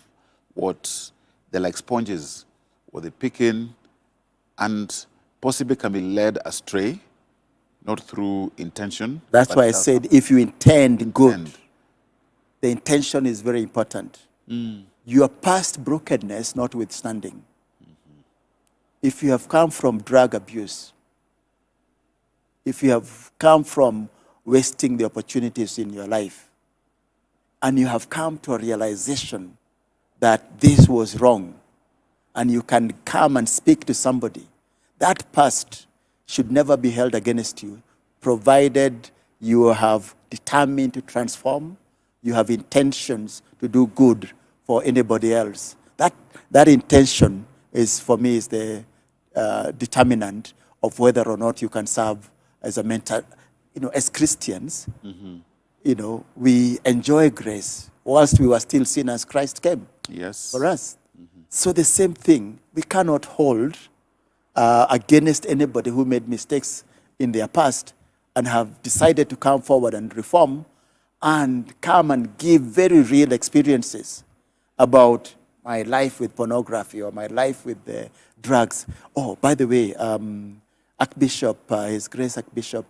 what they're like sponges, what they pick in, and possibly can be led astray, not through intention. That's why I said if you intend good, the intention is very important. Your past brokenness notwithstanding. If you have come from drug abuse, if you have come from wasting the opportunities in your life, and you have come to a realization that this was wrong, and you can come and speak to somebody, that past should never be held against you, provided you have determined to transform, you have intentions to do good for anybody else. That intention is, for me, is the determinant of whether or not you can serve as a mentor. As Christians, we enjoy grace whilst we were still sinners. Christ came for us. So the same thing, we cannot hold against anybody who made mistakes in their past and have decided to come forward and reform and come and give very real experiences about my life with pornography or my life with drugs. Oh, by the way, Archbishop, His Grace Archbishop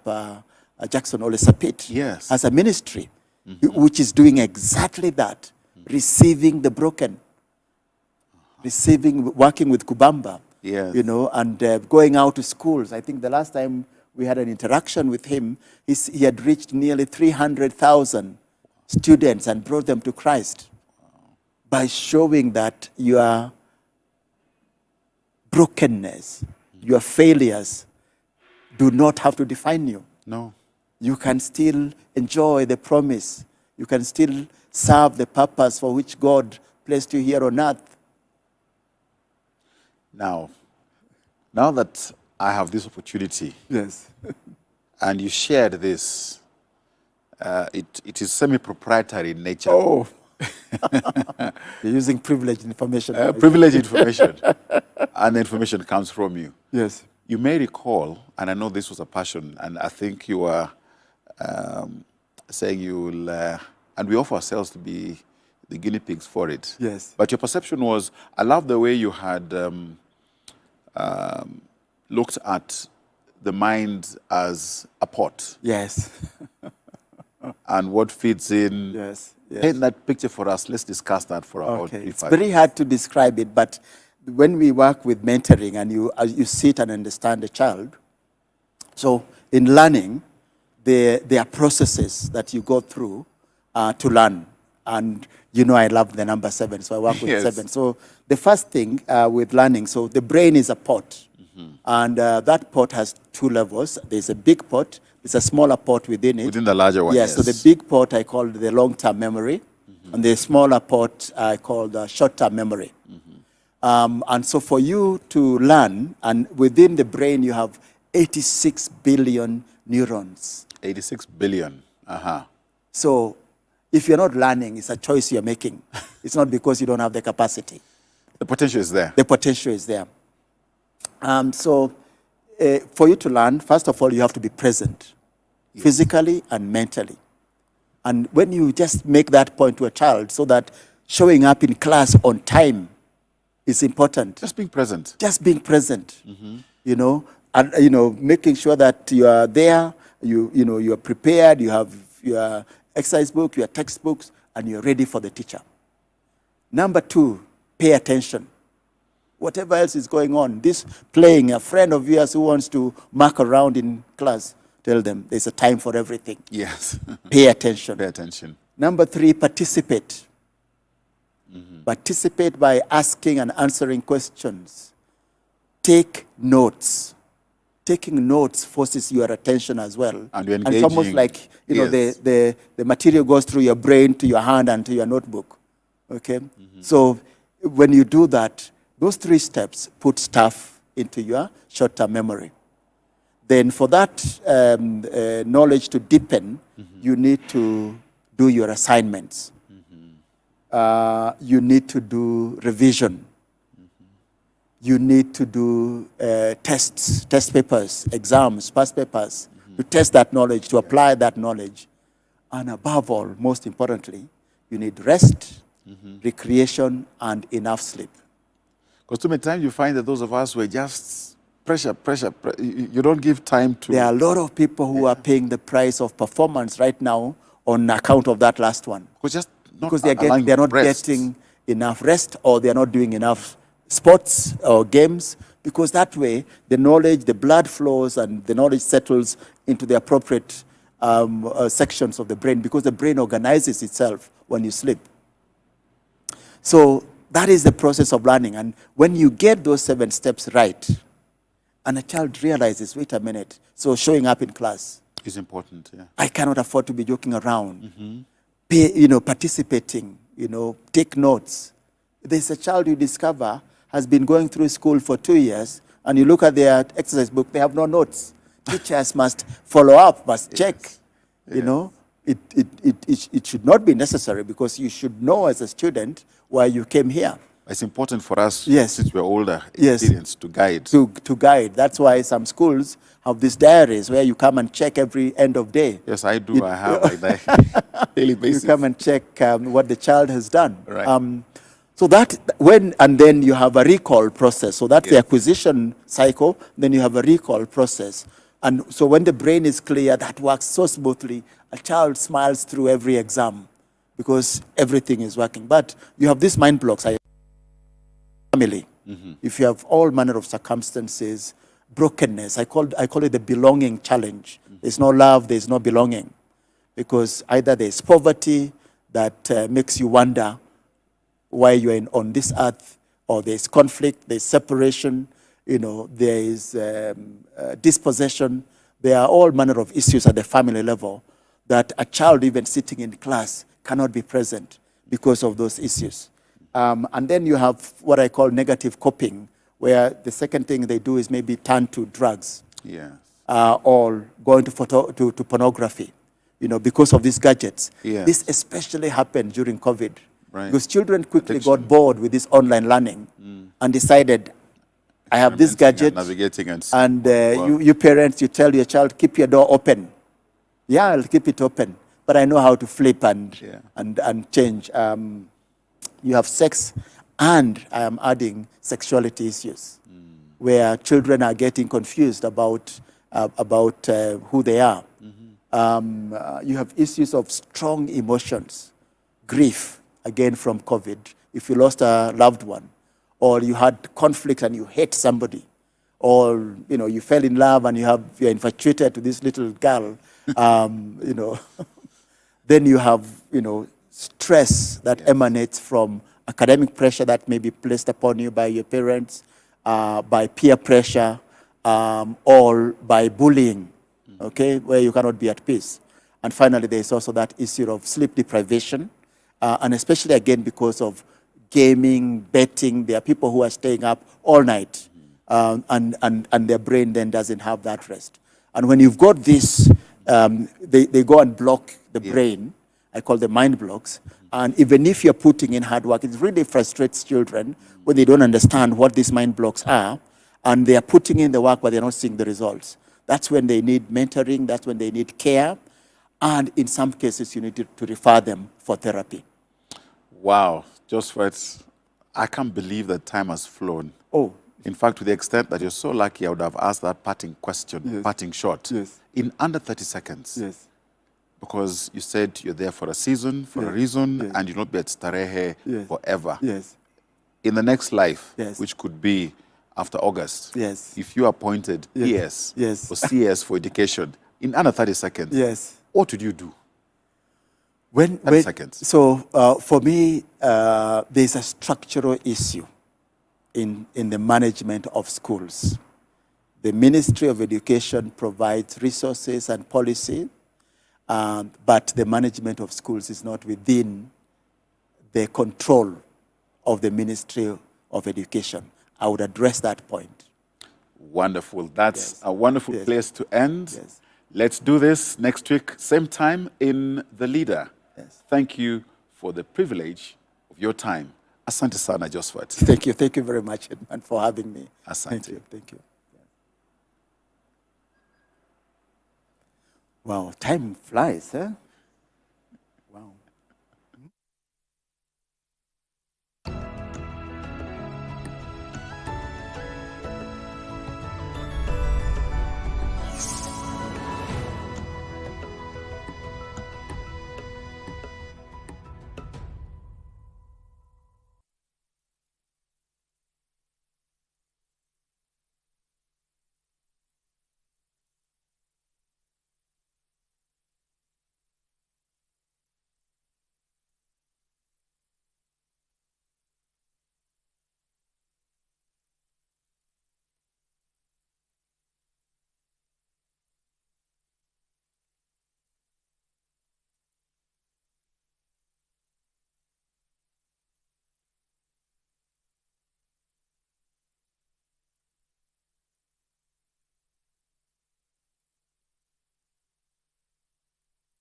Jackson Ole Sapit Yes. has a ministry which is doing exactly that, receiving the broken, working with Kubamba, Yes. you know, and going out to schools. I think the last time we had an interaction with him, he had reached nearly 300,000 students and brought them to Christ by showing that your brokenness, your failures do not have to define you. No. You can still enjoy the promise. You can still serve the purpose for which God placed you here on earth. Now that I have this opportunity, Yes. and you shared this, it is semi-proprietary in nature. Oh. You're using privileged information. Privileged information. And the information comes from you. Yes. You may recall, and I know this was a passion, and I think you were saying you will, and we offer ourselves to be the guinea pigs for it. Yes. But your perception was, I love the way you had looked at the mind as a pot Yes. and what fits in. Yes. Yes. Paint that picture for us. Let's discuss that for about Okay. 3-5 It's very hard to describe it, but when we work with mentoring and you sit and understand the child, so in learning, there are processes that you go through to learn. And you know I love the number 7, so I work with Yes. 7. So the first thing with learning, so the brain is a pot. And that pot has 2 levels. There's a big pot, there's a smaller pot within it. within the larger one. Yes, so the big pot I call the long-term memory, and the smaller pot I call the short-term memory. And so for you to learn, and within the brain you have 86 billion neurons. 86 billion. So if you're not learning, it's a choice you're making. It's not because you don't have the capacity. The potential is there. The potential is there. So for you to learn, first of all, you have to be present, physically and mentally. And when you just make that point to a child, so that showing up in class on time is important. Just being present. Just being present, you know, and making sure that you are there, you are prepared, you have your exercise book, your textbooks, and you're ready for the teacher. Number 2, pay attention. Whatever else is going on, this playing, a friend of yours who wants to mark around in class, tell them there's a time for everything. Yes. Pay attention. Pay attention. Number 3, participate. Participate by asking and answering questions. Take notes. Taking notes forces your attention as well. And you're it's almost engaging. like, Yes. the material goes through your brain to your hand and to your notebook. Okay? So when you do that, those 3 steps put stuff into your short-term memory. Then for that knowledge to deepen, you need to do your assignments. You need to do revision. You need to do tests, test papers, exams, past papers, to test that knowledge, to apply that knowledge. And above all, most importantly, you need rest, recreation, and enough sleep. Because too many times you find that those of us who are just pressure. You don't give time to. There are a lot of people who are paying the price of performance right now on account of that last one. Because they're not getting enough rest, or they're not doing enough sports or games, because that way the knowledge, the blood flows and the knowledge settles into the appropriate sections of the brain, because the brain organizes itself when you sleep. So that is the process of learning. And when you get those 7 steps right, and a child realizes, wait a minute, so showing up in class is important. Yeah. I cannot afford to be joking around. Participating, take notes. There's a child you discover has been going through school for 2 years, and you look at their exercise book, they have no notes. Teachers must follow up, must check. It should not be necessary, because you should know as a student why you came here. It's important for us, since we're older, experienced, to guide. To guide. That's why some schools have these diaries where you come and check every end of day. Yes, I do. I have like that daily basis. You come and check what the child has done. Right. So that and then you have a recall process. So that's the acquisition cycle. Then you have a recall process. And so when the brain is clear, that works so smoothly. A child smiles through every exam because everything is working. But you have these mind blocks. Family. If you have all manner of circumstances, brokenness, I call it the belonging challenge. There's no love, there's no belonging. Because either there's poverty that makes you wonder why you're on this earth, or there's conflict, there's separation, there is dispossession. There are all manner of issues at the family level that a child even sitting in class cannot be present because of those issues. And then you have what I call negative coping, where the second thing they do is maybe turn to drugs. Yes. Or going to pornography, because of these gadgets. Yes. This especially happened during COVID. Right. Because children quickly got bored with this online learning and decided, I have this gadget. Navigating and you parents, you tell your child, keep your door open. Yeah, I'll keep it open. But I know how to flip and change. You have sex, and I am adding sexuality issues, where children are getting confused about who they are. You have issues of strong emotions, grief, again from COVID. If you lost a loved one, or you had conflict and you hate somebody, or you fell in love and you're infatuated to this little girl, then you have stress that emanates from academic pressure that may be placed upon you by your parents, by peer pressure, or by bullying, okay, where you cannot be at peace. And finally, there's also that issue of sleep deprivation, and especially again because of gaming, betting. There are people who are staying up all night, and their brain then doesn't have that rest. And when you've got this, they go and block the brain. I call them mind blocks. And even if you're putting in hard work, it really frustrates children when they don't understand what these mind blocks are, and they are putting in the work, but they're not seeing the results. That's when they need mentoring. That's when they need care. And in some cases, you need to refer them for therapy. Wow. Just I can't believe that time has flown. Oh. In fact, to the extent that you're so lucky, I would have asked that parting question, parting shot, in under 30 seconds. Yes. Because you said you're there for a season, for a reason, and you'll not be at Starehe forever. Yes. In the next life, which could be after August, if you are appointed ES or CS for education, in under 30 seconds, what would you do? 30 seconds. So for me, there's a structural issue in the management of schools. The Ministry of Education provides resources and policy, but the management of schools is not within the control of the Ministry of Education. I would address that point. Wonderful. That's a wonderful place to end. Let's do this next week, same time in The Leader. Thank you for the privilege of your time. Asante sana, Josephat. Thank you. Thank you very much, Edmund, for having me. Asante. Thank you. Thank you. Wow, time flies, huh?